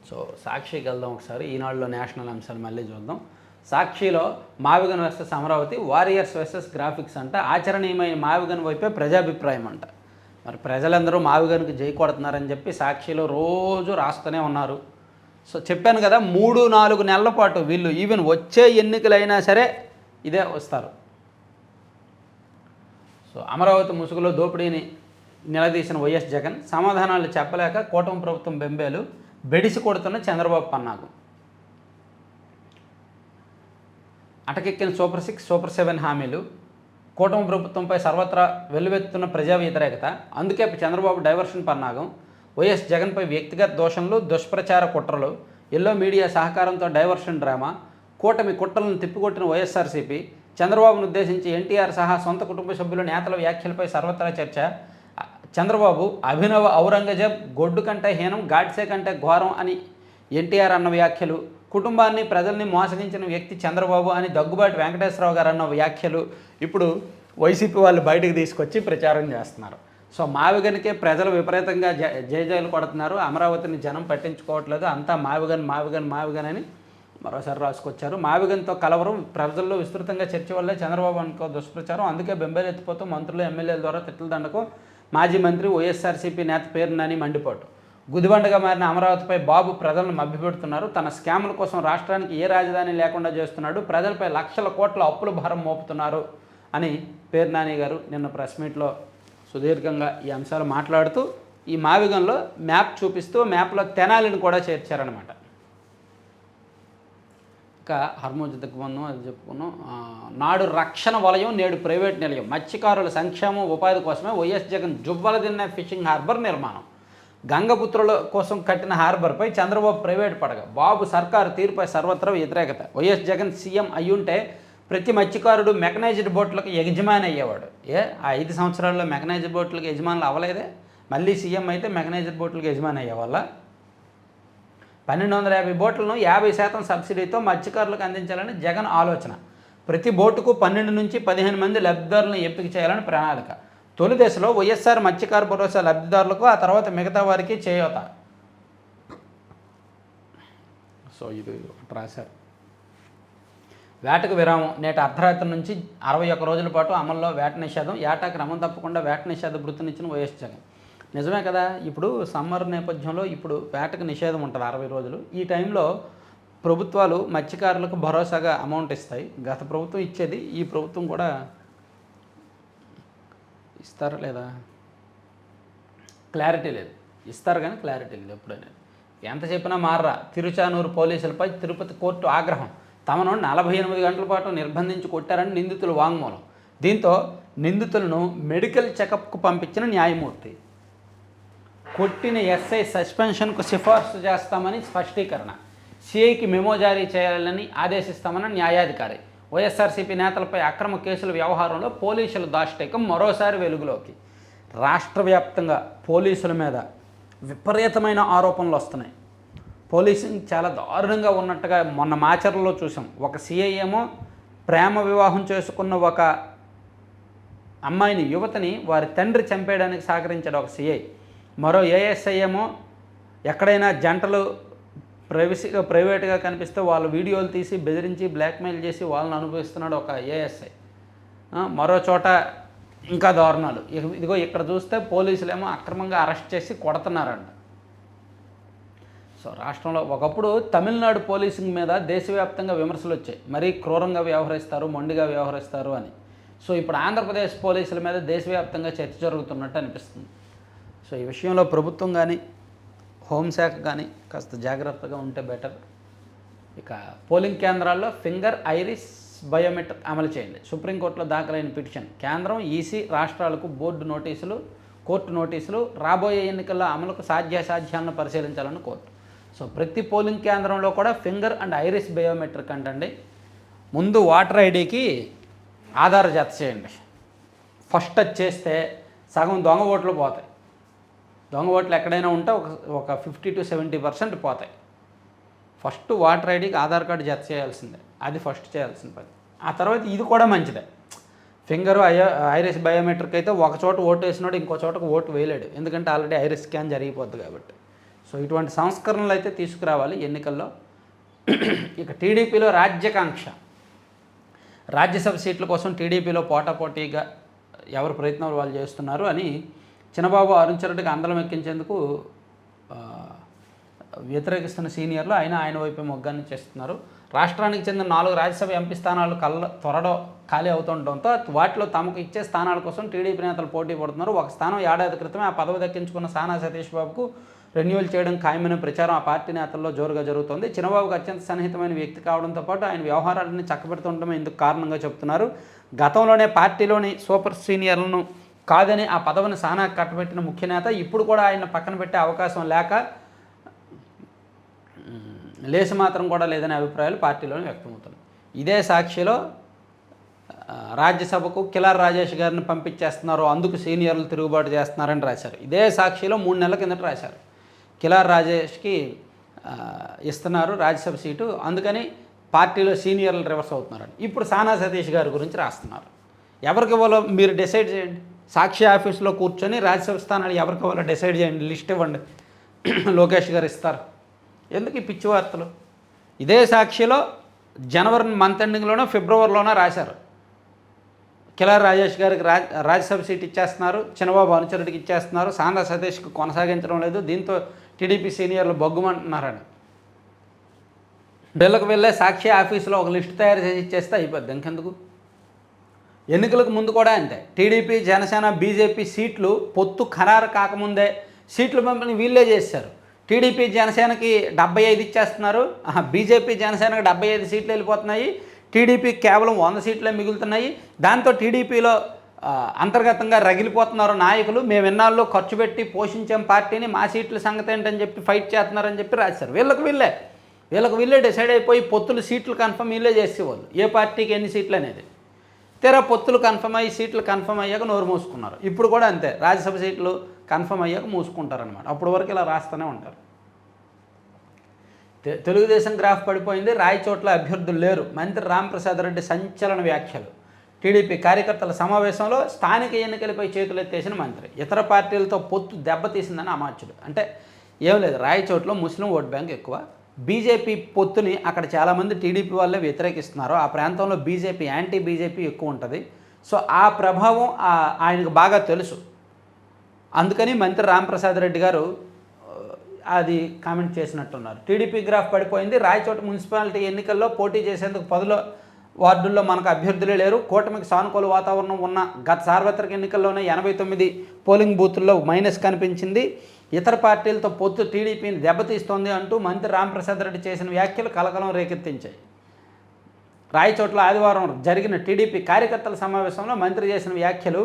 సో సాక్షికి వెళ్దాం ఒకసారి. ఈనాడులో నేషనల్ అంశాలు మళ్ళీ చూద్దాం. సాక్షిలో మావిగన్ versus Amaravati, warriors versus graphics అంట. ఆచరణీయమైన మావిగన్ వైపే ప్రజాభిప్రాయం అంట. మరి ప్రజలందరూ మావిగన్కి జై కొడుతున్నారని చెప్పి సాక్షిలో రోజు రాస్తూనే ఉన్నారు. సో చెప్పాను కదా, 3-4 నెలల పాటు వీళ్ళు ఈవెన్ వచ్చే ఎన్నికలైనా సరే ఇదే వస్తారు. సో అమరావతి ముసుగులో దోపిడీని నిలదీసిన వైఎస్ జగన్ సమాధానాలు చెప్పలేక కూటమి ప్రభుత్వం బెంబేలు, బెడిసి కొడుతున్న చంద్రబాబు పన్నాగు. అటకెక్కిన సూపర్ 6, సూపర్ 7 హామీలు, కూటమి ప్రభుత్వంపై సర్వత్రా వెల్లువెత్తుతున్న ప్రజా వ్యతిరేకత, అందుకే చంద్రబాబు డైవర్షన్ పన్నాగం, వైఎస్ జగన్పై వ్యక్తిగత దోషణలు, దుష్ప్రచార కుట్రలు, ఎల్లో మీడియా సహకారంతో డైవర్షన్ డ్రామా, కూటమి కుట్రలను తిప్పికొట్టిన వైఎస్ఆర్సీపీ, చంద్రబాబును ఉద్దేశించి ఎన్టీఆర్ సహా సొంత కుటుంబ సభ్యుల నేతల వ్యాఖ్యలపై సర్వత్రా చర్చ, చంద్రబాబు అభినవ ఔరంగజేబ్ గొడ్డు కంటే హీనం, గాడ్సే కంటే ఘోరం అని ఎన్టీఆర్ అన్న వ్యాఖ్యలు, కుటుంబాన్ని ప్రజల్ని మోసగించిన వ్యక్తి చంద్రబాబు అని దగ్గుబాటి వెంకటేశ్వరరావు గారు అన్న వ్యాఖ్యలు ఇప్పుడు వైసీపీ వాళ్ళు బయటకు తీసుకొచ్చి ప్రచారం చేస్తున్నారు. సో మావిగన్కే ప్రజలు విపరీతంగా జయజయలు కొడుతున్నారు. అమరావతిని జనం పట్టించుకోవట్లేదు, అంతా మావిగన్ అని మరోసారి రాసుకొచ్చారు. మావిగన్తో కలవరం ప్రజల్లో విస్తృతంగా చర్చ వల్లే చంద్రబాబు అనుకో దుష్ప్రచారం, అందుకే బెంబేలు ఎత్తిపోతూ మంత్రులు ఎమ్మెల్యేల ద్వారా తిట్ల దండకు మాజీ మంత్రి వైఎస్ఆర్సీపీ నేత పేరునని మండిపాటు. గుదిబండగా మారిన అమరావతిపై బాబు ప్రజలను మభ్యపెడుతున్నారు. తన స్కాముల కోసం రాష్ట్రానికి ఏ రాజధాని లేకుండా చేస్తున్నాడు, ప్రజలపై లక్షల కోట్ల అప్పుల భారం మోపుతున్నారు అని పేర్నాని గారు నిన్న ప్రెస్ మీట్లో సుదీర్ఘంగా ఈ అంశాలు మాట్లాడుతూ ఈ మావిగన్లో మ్యాప్ చూపిస్తూ మ్యాప్లో తెనాలిని కూడా చేర్చారనమాట. ఇంకా హర్మోజ్ దిగ్బంధం అది చెప్పుకున్నాం. నాడు రక్షణ వలయం, నేడు ప్రైవేట్ నిలయం, మత్స్యకారుల సంక్షేమం ఉపాధి కోసమే YS Jagan Juvvaladinne fishing harbour నిర్మాణం, గంగపుత్రుల కోసం కట్టిన హార్బర్పై చంద్రబాబు ప్రైవేట్ పడగ, బాబు సర్కారు తీరుపై సర్వత్రా వ్యతిరేకత. వైఎస్ జగన్ సీఎం అయ్యుంటే ప్రతి మత్స్యకారుడు మెకనైజ్డ్ బోట్లకు యజమాని అయ్యేవాడు. ఆ 5 సంవత్సరాల్లో మెకనైజ్డ్ బోట్లకు యజమానులు అవ్వలేదే, మళ్ళీ సీఎం అయితే మెకనైజ్డ్ బోట్లకు యజమాని అయ్యేవాళ్ళ. 1250 బోట్లను 50% సబ్సిడీతో మత్స్యకారులకు అందించాలని జగన్ ఆలోచన. ప్రతి బోటుకు 12 నుంచి 15 మంది లబ్ధిదారులను ఎంపిక చేయాలని ప్రణాళిక. తొలి దశలో వైఎస్ఆర్ మత్స్యకార భరోసా లబ్ధిదారులకు, ఆ తర్వాత మిగతా వారికి చేయూత. సో ఇది రాశారు. వేటకు విరామం, నేటి అర్ధరాత్రి నుంచి 61 రోజుల పాటు అమల్లో వేట నిషేధం. ఏటా క్రమం తప్పకుండా వేట నిషేధ వృత్తినిచ్చిన వైఎస్ జగన్. నిజమే కదా, ఇప్పుడు సమ్మర్ నేపథ్యంలో ఇప్పుడు వేటకు నిషేధం ఉంటుంది 60 రోజులు. ఈ టైంలో ప్రభుత్వాలు మత్స్యకారులకు భరోసాగా అమౌంట్ ఇస్తాయి. గత ప్రభుత్వం ఇచ్చేది, ఈ ప్రభుత్వం కూడా ఇస్తారా లేదా క్లారిటీ లేదు. ఇస్తారు కానీ క్లారిటీ లేదు ఎప్పుడైనా. ఎంత చెప్పినా మారరా. తిరుచానూరు పోలీసులపై తిరుపతి కోర్టు ఆగ్రహం. తమను 48 గంటల పాటు నిర్బంధించి కొట్టారని నిందితుల వాంగ్మూలం. దీంతో నిందితులను మెడికల్ చెకప్కు పంపించిన న్యాయమూర్తి. కొట్టిన ఎస్ఐ సస్పెన్షన్కు సిఫార్సు చేస్తామని స్పష్టీకరణ. సిఐకి మెమో జారీ చేయాలని ఆదేశిస్తామన్న న్యాయాధికారి. వైఎస్ఆర్సీపీ నేతలపై అక్రమ కేసుల వ్యవహారంలో పోలీసుల దాష్టీకం మరోసారి వెలుగులోకి. రాష్ట్ర వ్యాప్తంగా పోలీసుల మీద విపరీతమైన ఆరోపణలు వస్తున్నాయి. పోలీసింగ్ చాలా దారుణంగా ఉన్నట్టుగా మొన్న మాచర్లలో చూసాం. ఒక సిఐ ఏమో ప్రేమ వివాహం చేసుకున్న ఒక అమ్మాయిని, యువతని వారి తండ్రి చంపేయడానికి సహకరించాడు ఒక సిఐ. మరో ఏఎస్ఐ ఏమో ఎక్కడైనా జంటలు ప్రైవేట్గా కనిపిస్తే వాళ్ళ వీడియోలు తీసి బెదిరించి బ్లాక్మెయిల్ చేసి వాళ్ళని అనుభవిస్తున్నాడు ఒక ఏఎస్ఐ. మరో చోట ఇంకా దారుణాలు. ఇదిగో ఇక్కడ చూస్తే పోలీసులేమో అక్రమంగా అరెస్ట్ చేసి కొడుతున్నారంట. సో రాష్ట్రంలో ఒకప్పుడు తమిళనాడు పోలీసింగ్ మీద దేశవ్యాప్తంగా విమర్శలు వచ్చాయి. మరీ క్రూరంగా వ్యవహరిస్తారు, మొండిగా వ్యవహరిస్తారు అని. సో ఇప్పుడు ఆంధ్రప్రదేశ్ పోలీసుల మీద దేశవ్యాప్తంగా చర్చ జరుగుతున్నట్టు అనిపిస్తుంది. సో ఈ విషయంలో ప్రభుత్వం కానీ హోంశాఖ కానీ కాస్త జాగ్రత్తగా ఉంటే బెటర్. ఇక పోలింగ్ కేంద్రాల్లో ఫింగర్ ఐరిస్ బయోమెట్రిక్ అమలు చేయండి. సుప్రీంకోర్టులో దాఖలైన పిటిషన్. కేంద్రం, ఈసీ రాష్ట్రాలకు కోర్టు నోటీసులు రాబోయే ఎన్నికల్లో అమలుకు సాధ్యాసాధ్యాలను పరిశీలించాలని కోర్టు. సో ప్రతి పోలింగ్ కేంద్రంలో కూడా ఫింగర్ అండ్ ఐరిస్ బయోమెట్రిక్ అంటండి. ముందు ఓటర్ ఐడికి ఆధార్ జత చేయండి. ఫస్ట్ టచ్ చేస్తే సగం దొంగ ఓట్లు పోతాయి. దొంగ ఓట్లు ఎక్కడైనా ఉంటే ఒక 50 to 70% పోతాయి. ఫస్ట్ ఓటర్ ఐడికి ఆధార్ కార్డు జత చేయాల్సిందే. అది ఫస్ట్ చేయాల్సిన పని. ఆ తర్వాత ఇది కూడా మంచిదే. ఫింగరు ఐరిస్ బయోమెట్రిక్ అయితే ఒక చోట ఓటు వేసినాడు ఇంకో చోటకు ఓటు వేయలేడు. ఎందుకంటే ఆల్రెడీ ఐరిస్ స్కాన్ జరిగిపోద్ది కాబట్టి. సో ఇటువంటి సంస్కరణలు అయితే తీసుకురావాలి ఎన్నికల్లో. ఇక టీడీపీలో రాజ్యాకాంక్ష. రాజ్యసభ సీట్ల కోసం టీడీపీలో పోటాపోటీగా ఎవరు ప్రయత్నాలు వాళ్ళు చేస్తున్నారు అని చిన్నబాబు అరుణ్ రెడ్డికి అందలం ఎక్కించేందుకు వ్యతిరేకిస్తున్న సీనియర్లు ఆయన వైపే మొగ్గాన్ని చేస్తున్నారు. రాష్ట్రానికి చెందిన 4 రాజ్యసభ ఎంపీ స్థానాలు త్వరలో ఖాళీ అవుతుండటంతో వాటిలో తమకు ఇచ్చే స్థానాల కోసం టీడీపీ నేతలు పోటీ పడుతున్నారు. ఒక స్థానం ఏడాది క్రితమే ఆ పదవి దక్కించుకున్న సానా సతీష్ బాబుకు రెన్యువల్ చేయడం ఖాయమైన ప్రచారం ఆ పార్టీ నేతల్లో జోరుగా జరుగుతోంది. చిన్నబాబుకు అత్యంత సన్నిహితమైన వ్యక్తి కావడంతో పాటు ఆయన వ్యవహారాలన్నీ చక్కబెడుతుండటమే ఇందుకు కారణంగా చెబుతున్నారు. గతంలోనే పార్టీలోని సూపర్ సీనియర్లను కాదని ఆ పదవిని సానా కట్టబెట్టిన ముఖ్య నేత ఇప్పుడు కూడా ఆయన పక్కన పెట్టే అవకాశం లేక లేసు మాత్రం కూడా లేదనే అభిప్రాయాలు పార్టీలోనే వ్యక్తమవుతున్నాయి. ఇదే సాక్షిలో రాజ్యసభకు కిలార్ రాజేష్ గారిని పంపించేస్తున్నారు, అందుకు సీనియర్లు తిరుగుబాటు చేస్తున్నారని రాశారు. ఇదే సాక్షిలో 3 నెలల కిందట రాశారు. కిలార్ రాజేష్కి ఇస్తున్నారు రాజ్యసభ సీటు, అందుకని పార్టీలో సీనియర్లు రివర్స్ అవుతున్నారని. ఇప్పుడు సానా సతీష్ గారి గురించి రాస్తున్నారు. ఎవరికి ఇవ్వాలో మీరు డిసైడ్ చేయండి. సాక్షి ఆఫీస్లో కూర్చొని రాజ్యసభ స్థానాలు ఎవరికి ఇవ్వాలో డిసైడ్ చేయండి, లిస్ట్ ఇవ్వండి. లోకేష్ గారు ఇస్తారు. ఎందుకు ఈ పిచ్చి వార్తలు? ఇదే సాక్షిలో జనవరి మంత్ ఎండింగ్లోనో ఫిబ్రవరిలోనో రాశారు. కిలార్ రాజేష్ గారికి రాజ్యసభ సీట్ ఇచ్చేస్తున్నారు, చిన్నబాబు అనుచరుడికి ఇచ్చేస్తున్నారు, సానా సతీష్కి కొనసాగించడం లేదు, దీంతో టీడీపీ సీనియర్లు బొగ్గుమంటున్నారని. వీళ్ళకి వెళ్ళే సాక్షి ఆఫీసులో ఒక లిస్టు తయారు చేసి ఇచ్చేస్తే అయిపోద్ది. ఇంకెందుకు? ఎన్నికలకు ముందు కూడా అంతే. టీడీపీ, జనసేన, బీజేపీ సీట్లు పొత్తు ఖరారు కాకముందే సీట్లు పంపిణీ వీళ్ళే చేశారు. టీడీపీ జనసేనకి 75 ఇచ్చేస్తున్నారు, బీజేపీ జనసేనకి 75 సీట్లు వెళ్ళిపోతున్నాయి, టీడీపీ కేవలం 100 సీట్లే మిగులుతున్నాయి. దాంతో టీడీపీలో అంతర్గతంగా రగిలిపోతున్నారు నాయకులు. మేము ఎన్నాళ్ళు ఖర్చు పెట్టి పోషించాం పార్టీని, మా సీట్ల సంగతి ఏంటని చెప్పి ఫైట్ చేస్తున్నారని చెప్పి రాశారు. వీళ్ళకి వీళ్ళే డిసైడ్ అయిపోయి పొత్తులు సీట్లు కన్ఫర్మ్ వీళ్ళే చేసేవాళ్ళు, ఏ పార్టీకి ఎన్ని సీట్లు అనేది. తీరా పొత్తులు కన్ఫర్మ్ అయ్యి సీట్లు కన్ఫర్మ్ అయ్యాక నోరు మూసుకున్నారు. ఇప్పుడు కూడా అంతే, రాజ్యసభ సీట్లు కన్ఫర్మ్ అయ్యాక మూసుకుంటారనమాట. అప్పటి వరకు ఇలా రాస్తూనే ఉంటారు. తెలుగుదేశం గ్రాఫ్ పడిపోయింది, రాయచోట్ల అభ్యర్థులు లేరు. మంత్రి రాంప్రసాద్ రెడ్డి సంచలన వ్యాఖ్యలు. టీడీపీ కార్యకర్తల సమావేశంలో స్థానిక ఎన్నికలపై చేతులెత్తేసిన మంత్రి. ఇతర పార్టీలతో పొత్తు దెబ్బతీసిందని అమాత్యుడు. అంటే ఏం లేదు, రాయచోట్లో ముస్లిం ఓట్ బ్యాంక్ ఎక్కువ. బీజేపీ పొత్తుని అక్కడ చాలామంది టీడీపీ వాళ్ళే వ్యతిరేకిస్తున్నారు. ఆ ప్రాంతంలో బీజేపీ, యాంటీ బీజేపీ ఎక్కువ ఉంటుంది. సో ఆ ప్రభావం ఆయనకు బాగా తెలుసు. అందుకని మంత్రి రాంప్రసాద్ రెడ్డి గారు అది కామెంట్ చేసినట్టున్నారు. టీడీపీ గ్రాఫ్ పడిపోయింది, రాయచోట మున్సిపాలిటీ ఎన్నికల్లో పోటీ చేసేందుకు 10 వార్డుల్లో మనకు అభ్యర్థులే లేరు. కూటమికి సానుకూల వాతావరణం ఉన్న గత సార్వత్రిక ఎన్నికల్లోనే 89 పోలింగ్ బూతుల్లో మైనస్ కనిపించింది. ఇతర పార్టీలతో పొత్తు టీడీపీని దెబ్బతీస్తోంది అంటూ మంత్రి రాంప్రసాద్ రెడ్డి చేసిన వ్యాఖ్యలు కలకలం రేకెత్తించాయి. రాయచోట్ల ఆదివారం జరిగిన టీడీపీ కార్యకర్తల సమావేశంలో మంత్రి చేసిన వ్యాఖ్యలు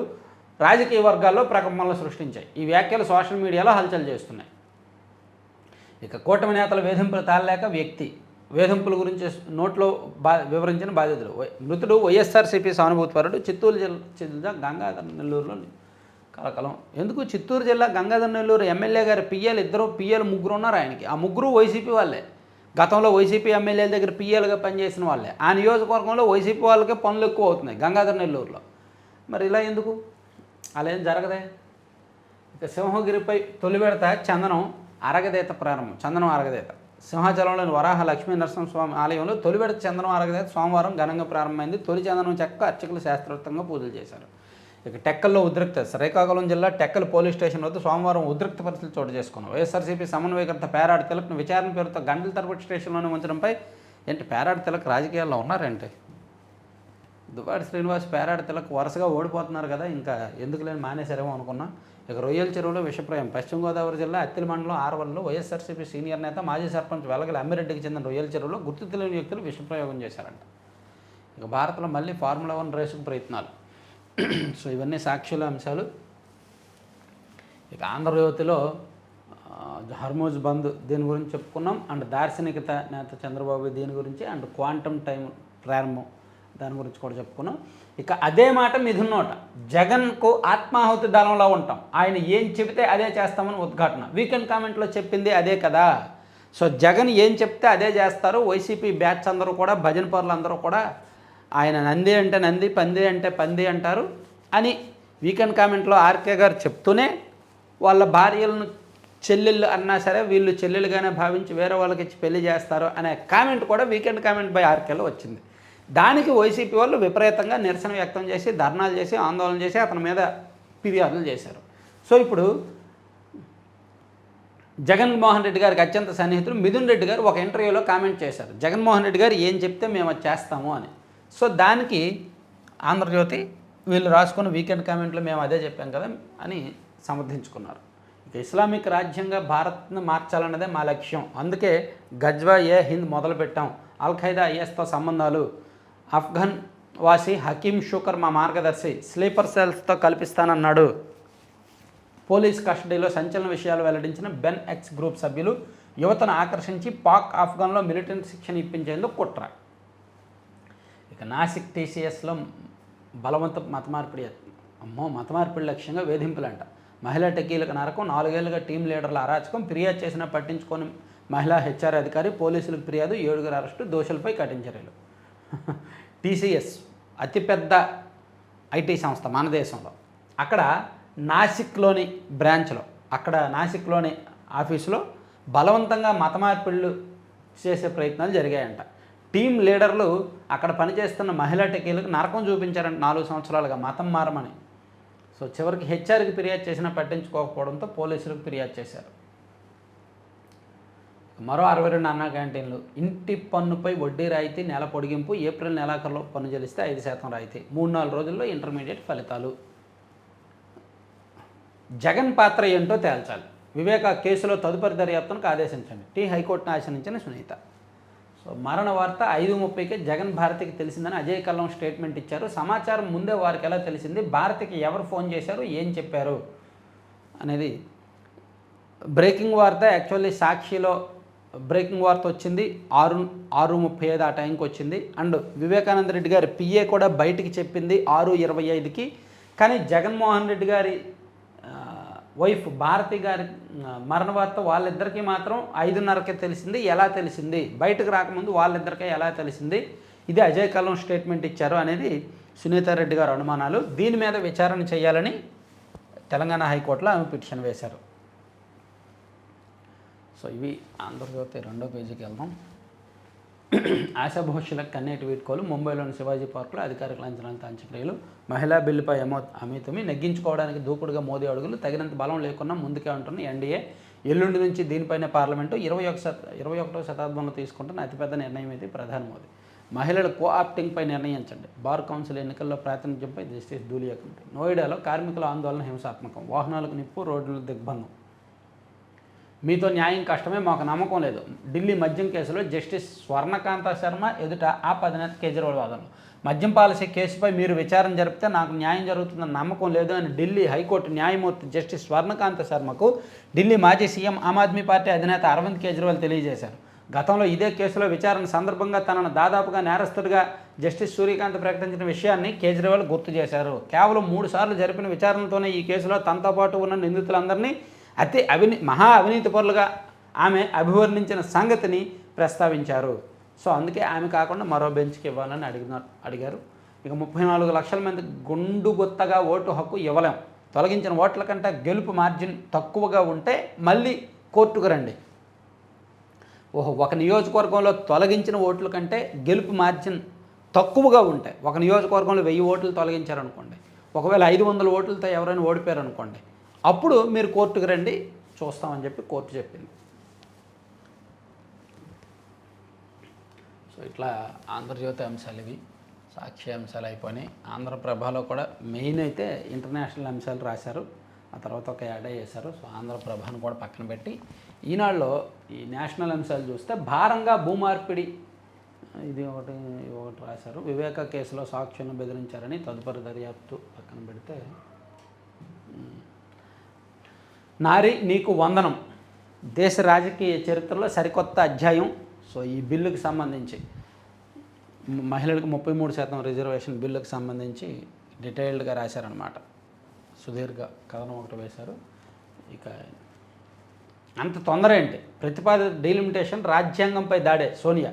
రాజకీయ వర్గాల్లో ప్రకంపనలు సృష్టించాయి. ఈ వ్యాఖ్యలు సోషల్ మీడియాలో హల్చల్ చేస్తున్నాయి. ఇక కూటమి నేతల వేధింపులు తాళలేక వేధింపుల గురించి నోట్లో వివరించిన బాధితులు. మృతుడు వైఎస్ఆర్సీపీ సానుభూతిపరుడు చిత్తూరు జిల్లా గంగాధర నెల్లూరులో కలకలం. ఎందుకు చిత్తూరు జిల్లా గంగాధర నెల్లూరు ఎమ్మెల్యే గారి పిఏలు ముగ్గురు ఉన్నారు ఆయనకి. ఆ ముగ్గురు వైసీపీ వాళ్ళే. గతంలో వైసీపీ ఎమ్మెల్యేల దగ్గర పిఏలుగా పనిచేసిన వాళ్ళే. ఆ నియోజకవర్గంలో వైసీపీ వాళ్ళకే పనులు ఎక్కువ అవుతున్నాయి గంగాధర నెల్లూరులో. మరి ఇలా ఎందుకు? అలా ఏం జరగదే. ఇక సింహగిరిపై తొలి విడత చందనం అరగదేత. సింహాచలంలోని వరాహ లక్ష్మీ నరసింహస్వామి ఆలయంలో తొలి విడత చందనం అరగదేత సోమవారం ఘనంగా ప్రారంభమైంది. తొలి చందనం చెక్క అర్చకులు శాస్త్రోక్తంగా పూజలు చేశారు. ఇక టెక్కల్లో ఉద్రిక్త. శ్రీకాకుళం జిల్లా టెక్కల్ పోలీస్ స్టేషన్ వద్ద సోమవారం ఉద్రిక్త పరిస్థితులు చోటు చేసుకున్నారు. వైఎస్ఆర్సీపీ సమన్వయకర్త పేరాడు తిలక్ను విచారణ పేరుతో గంటల తరబడి స్టేషన్లోనే ఉంచడంపై పేరాడు తిలక్ రాజకీయాల్లో ఉన్నారంటే? దువ్వాడి శ్రీనివాస్, పేరాడు తిలక్ వరుసగా ఓడిపోతున్నారు కదా, ఇంకా ఎందుకు లేని మానేశారేమో అనుకున్నా. ఇక రొయ్యల చెరువులో విషప్రయం. పశ్చిమ గోదావరి జిల్లా అత్తిలి మండలం ఆరవల్లిలో వైఎస్ఆర్సీపీ సీనియర్ నేత మాజీ సర్పంచ్ వెలగల అమ్మిరెడ్డికి చెందిన రొయ్యల చెరువులో గుర్తు తెలియని వ్యక్తులు విషప్రయోగం చేశారంట. ఇక భారత్లో మళ్ళీ ఫార్ములా 1 రేసుకు ప్రయత్నాలు. సో ఇవన్నీ సాక్షుల అంశాలు. ఇక ఆంధ్రజ్యోతిలో హర్మోజ్ బంద్ దీని గురించి చెప్పుకున్నాం. అండ్ దార్శనికత నేత చంద్రబాబు దీని గురించి, అండ్ క్వాంటమ్ టైం ప్రారంభం దాని గురించి కూడా చెప్పుకున్నాం. ఇక అదే మాట మిథున్ నోట. జగన్కు ఆత్మాహుతి దళంలో ఉంటాం, ఆయన ఏం చెబితే అదే చేస్తామని ఉద్ఘాటన. వీకెండ్ కామెంట్లో చెప్పింది అదే కదా. సో జగన్ ఏం చెప్తే అదే చేస్తారు. వైసీపీ బ్యాచ్ అందరూ కూడా, భజన పరులు అందరూ కూడా ఆయన నంది అంటే నంది, పంది అంటే పంది అంటారు అని వీకెండ్ కామెంట్లో ఆర్కే గారు చెప్తూనే, వాళ్ళ భార్యలను చెల్లెళ్ళు అన్నా సరే వీళ్ళు చెల్లెలుగానే భావించి వేరే వాళ్ళకి ఇచ్చి పెళ్లి చేస్తారు అనే కామెంట్ కూడా వీకెండ్ కామెంట్ బై ఆర్కేలో వచ్చింది. దానికి వైసీపీ వాళ్ళు విపరీతంగా నిరసన వ్యక్తం చేసి, ధర్నాలు చేసి, ఆందోళన చేసి అతని మీద ఫిర్యాదులు చేశారు. సో ఇప్పుడు జగన్మోహన్ రెడ్డి గారికి అత్యంత సన్నిహితులు మిథున్ రెడ్డి గారు ఒక ఇంటర్వ్యూలో కామెంట్ చేశారు, జగన్మోహన్ రెడ్డి గారు ఏం చెప్తే మేము అది చేస్తాము అని. సో దానికి ఆంధ్రజ్యోతి వీళ్ళు రాసుకున్న వీకెండ్ కామెంట్లో మేము అదే చెప్పాం కదా అని సమర్థించుకున్నారు. ఇక ఇస్లామిక్ రాజ్యంగా భారత్ను మార్చాలన్నదే మా లక్ష్యం, అందుకే గజ్వా హింద్ మొదలుపెట్టాం. అల్ఖైదా ఐఎస్తో సంబంధాలు, ఆఫ్ఘన్ వాసి హకీం షూకర్ మా మార్గదర్శి, స్లీపర్ సెల్స్తో కల్పిస్తానన్నాడు. పోలీస్ కస్టడీలో సంచలన విషయాలు వెల్లడించిన బెన్ ఎక్స్ గ్రూప్ సభ్యులు, యువతను ఆకర్షించి పాక్ ఆఫ్ఘన్లో మిలిటెంట్ శిక్షణ ఇప్పించేందుకు కుట్ర. ఇక నాసిక్ టీసీఎస్లో బలవంత మతమార్పిడి. మతమార్పిడి లక్ష్యంగా వేధింపులంట. మహిళా టెక్కీలకు నరకం, 4 ఏళ్లుగా టీం లీడర్ల అరాచకం, ఫిర్యాదు చేసినా పట్టించుకొని మహిళా హెచ్ఆర్ అధికారి, పోలీసులకు ఫిర్యాదు, 7 అరెస్టు, దోషులపై కఠిన చర్యలు. టీసీఎస్ అతిపెద్ద ఐటీ సంస్థ మన దేశంలో. అక్కడ నాసిక్లోని బ్రాంచ్లో, అక్కడ నాసిక్లోని ఆఫీసులో బలవంతంగా మత మార్పిళ్ళు చేసే ప్రయత్నాలు జరిగాయంట. టీం లీడర్లు అక్కడ పనిచేస్తున్న మహిళా టెక్కీలకు నరకం చూపించారంట 4 సంవత్సరాలుగా మతం మారమని. సో చివరికి హెచ్ఆర్కి ఫిర్యాదు చేసినా పట్టించుకోకపోవడంతో పోలీసులకు ఫిర్యాదు చేశారు. మరో 62 అన్నా క్యాంటీన్లు. ఇంటి పన్నుపై వడ్డీ రాయితీ, నెల పొడిగింపు, ఏప్రిల్ నెలాఖరులో పన్ను చెల్లిస్తే 5% రాయితీ, 3-4 రోజుల్లో ఇంటర్మీడియట్ ఫలితాలు. జగన్ పాత్ర ఏంటో తేల్చాలి, వివేక కేసులో తదుపరి దర్యాప్తునకు ఆదేశించండి, హైకోర్టును ఆశ్రయించిన సునీత. సో మరణ వార్త 5:30కే జగన్ భారతికి తెలిసిందని అజయ్ కల్లం స్టేట్మెంట్ ఇచ్చారు. సమాచారం ముందే వారికి ఎలా తెలిసింది, భారతికి ఎవరు ఫోన్ చేశారు, ఏం చెప్పారు అనేది బ్రేకింగ్ వార్త. యాక్చువల్లీ సాక్షిలో బ్రేకింగ్ వార్త వచ్చింది 6:35 ఆ టైంకి వచ్చింది. అండ్ వివేకానంద రెడ్డి గారి పిఏ కూడా బయటికి చెప్పింది 6:25కి. కానీ జగన్మోహన్ రెడ్డి గారి వైఫ్ భారతి గారి మరణ వార్త వాళ్ళిద్దరికీ మాత్రం 5:30కే తెలిసింది. ఎలా తెలిసింది, బయటకు రాకముందు వాళ్ళిద్దరికే ఎలా తెలిసింది, ఇది అజయ్ కల్లం స్టేట్మెంట్ ఇచ్చారు అనేది సునీతారెడ్డి గారు అనుమానాలు. దీని మీద విచారణ చేయాలని తెలంగాణ హైకోర్టులో ఆమె పిటిషన్ వేశారు. సో ఇవి ఆంధ్రజ్యోతి 2వ పేజీకి వెళ్దాం. ఆశాభోషులకు కన్నీటి వీడ్కోలు. ముంబైలోని శివాజీ పార్కులో అధికారిక లాంఛనాలతో అంత్యక్రియలు. మహిళా బిల్లుపై అమితమి నెగ్గించుకోవడానికి దూకుడుగా మోదీ అడుగులు. తగినంత బలం లేకున్నా ముందుకే ఉంటున్న ఎన్డీఏ. ఎల్లుండి నుంచి దీనిపైన పార్లమెంటు 21వ శతాబ్దంలో తీసుకుంటున్న అతిపెద్ద నిర్ణయం ఇది. ప్రధాని మోదీ. మహిళల కోఆప్టింగ్పై నిర్ణయించండి. బార్ కౌన్సిల్ ఎన్నికల్లో ప్రాతినిధ్యంపై జస్టిస్ ధూలియా కమిటీ. నోయిడాలో కార్మికుల ఆందోళన హింసాత్మకం. వాహనాలకు నిప్పు, రోడ్లు దిగ్బంధం. మీతో న్యాయం కష్టమే, మాకు నమ్మకం లేదు. ఢిల్లీ మద్యం కేసులో జస్టిస్ స్వర్ణకాంత శర్మ ఎదుట ఆప్ అధినేత కేజ్రీవాల్ వాదనలు. మద్యం పాలసీ కేసుపై మీరు విచారణ జరిపితే నాకు న్యాయం జరుగుతుందని నమ్మకం లేదు అని ఢిల్లీ హైకోర్టు న్యాయమూర్తి జస్టిస్ స్వర్ణకాంత శర్మకు ఢిల్లీ మాజీ సీఎం ఆమ్ ఆద్మీ పార్టీ అధినేత అరవింద్ కేజ్రీవాల్ తెలియజేశారు. గతంలో ఇదే కేసులో విచారణ సందర్భంగా తనను దాదాపుగా నేరస్తుడిగా జస్టిస్ సూర్యకాంత్ ప్రకటించిన విషయాన్ని కేజ్రీవాల్ గుర్తు చేశారు. కేవలం 3 సార్లు జరిపిన విచారణతోనే ఈ కేసులో తనతో పాటు ఉన్న నిందితులందరినీ మహా అవినీతి పరులుగా ఆమె అభివర్ణించిన సంగతిని ప్రస్తావించారు. సో అందుకే ఆమె కాకుండా మరో బెంచ్కి ఇవ్వాలని అడిగారు. ఇక 34 లక్షల మంది గుండుగుత్తగా ఓటు హక్కు ఇవ్వలేం. తొలగించిన ఓట్ల కంటే గెలుపు మార్జిన్ తక్కువగా ఉంటే మళ్ళీ కోర్టుకు రండి. ఒక నియోజకవర్గంలో తొలగించిన ఓట్ల కంటే గెలుపు మార్జిన్ తక్కువగా ఉంటాయి. ఒక నియోజకవర్గంలో 1000 ఓట్లు తొలగించారనుకోండి, ఒకవేళ 500 ఓట్లతో ఎవరైనా ఓడిపోయారు అనుకోండి, అప్పుడు మీరు కోర్టుకు రండి చూస్తామని చెప్పి కోర్టు చెప్పింది. సో ఇట్లా ఆంధ్రజ్యోతి అంశాలు ఇవి, సాక్షి అంశాలు అయిపోయినాయి. ఆంధ్రప్రభలో కూడా మెయిన్ అయితే ఇంటర్నేషనల్ అంశాలు రాశారు, ఆ తర్వాత ఒక యాడ్ చేశారు. సో ఆంధ్రప్రభను కూడా పక్కన పెట్టి ఈనాడులో ఈ నేషనల్ అంశాలు చూస్తే భారంగా భూమార్పిడి ఇది ఒకటి రాశారు. వివేక కేసులో సాక్షులను బెదిరించారని తదుపరి దర్యాప్తు పక్కన పెడితే, నారి నీకు వందనం దేశ రాజకీయ చరిత్రలో సరికొత్త అధ్యాయం. సో ఈ బిల్లుకి సంబంధించి మహిళలకు 33% రిజర్వేషన్ బిల్లుకి సంబంధించి డీటెయిల్డ్గా రాశారనమాట. సుదీర్ఘ కథనం ఒకటి వేశారు. ఇక అంత తొందర ఏంటి, ప్రతిపాదిత డీలిమిటేషన్ రాజ్యాంగంపై దాడే సోనియా.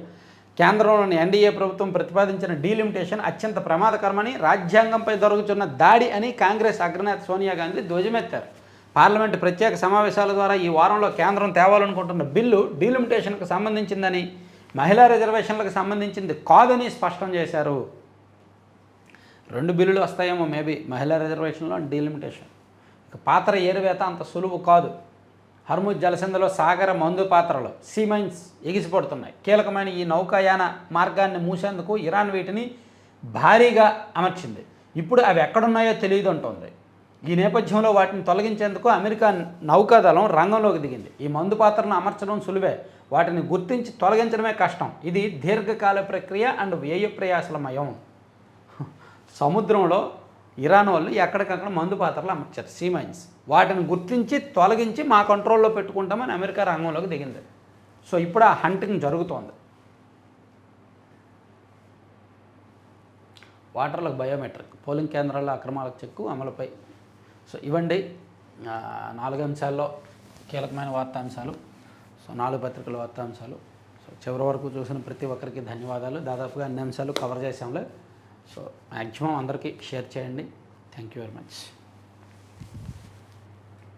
కేంద్రంలోని ఎన్డీఏ ప్రభుత్వం ప్రతిపాదించిన డీలిమిటేషన్ అత్యంత ప్రమాదకరమని, రాజ్యాంగంపై జరుగుతున్న దాడి అని కాంగ్రెస్ అగ్రనేత సోనియా గాంధీ ధ్వజమెత్తారు. పార్లమెంటు ప్రత్యేక సమావేశాల ద్వారా ఈ వారంలో కేంద్రం తేవాలనుకుంటున్న బిల్లు డీలిమిటేషన్కు సంబంధించిందని, మహిళా రిజర్వేషన్లకు సంబంధించింది కాదని స్పష్టం చేశారు. 2 బిల్లులు వస్తాయేమో మేబీ, మహిళా రిజర్వేషన్లో డీలిమిటేషన్. ఇక పాత్ర ఏరువేత అంత సులువు కాదు. హర్ముజ్ జలసంధిలో సాగర మందు పాత్రలు సీమైన్స్ ఎగిసిపడుతున్నాయి. కీలకమైన ఈ నౌకాయాన మార్గాన్ని మూసేందుకు ఇరాన్ వీటిని భారీగా అమర్చింది. ఇప్పుడు అవి ఎక్కడున్నాయో తెలియదు అంటోంది. ఈ నేపథ్యంలో వాటిని తొలగించేందుకు అమెరికా నౌకాదళం రంగంలోకి దిగింది. ఈ మందు పాత్రను అమర్చడం సులువే, వాటిని గుర్తించి తొలగించడమే కష్టం. ఇది దీర్ఘకాల ప్రక్రియ అండ్ వ్యయ ప్రయాసలమయం. సముద్రంలో ఇరాన్ వాళ్ళు ఎక్కడికక్కడ మందు పాత్రలు అమర్చారు, సీమైన్స్. వాటిని గుర్తించి తొలగించి మా కంట్రోల్లో పెట్టుకుంటామని అమెరికా రంగంలోకి దిగింది. సో ఇప్పుడు ఆ హంటింగ్ జరుగుతోంది. వాటర్లకు బయోమెట్రిక్, పోలింగ్ కేంద్రాల్లో అక్రమాలకు చెక్కు అమలుపై. సో ఇవండి 4 అంశాల్లో కీలకమైన వార్తాంశాలు. సో 4 పత్రికల వార్తాంశాలు. సో చివరి వరకు చూసిన ప్రతి ఒక్కరికి ధన్యవాదాలు. దాదాపుగా అన్ని అంశాలు కవర్ చేసాంలే. సో మ్యాక్సిమం అందరికీ షేర్ చేయండి. Thank you very much.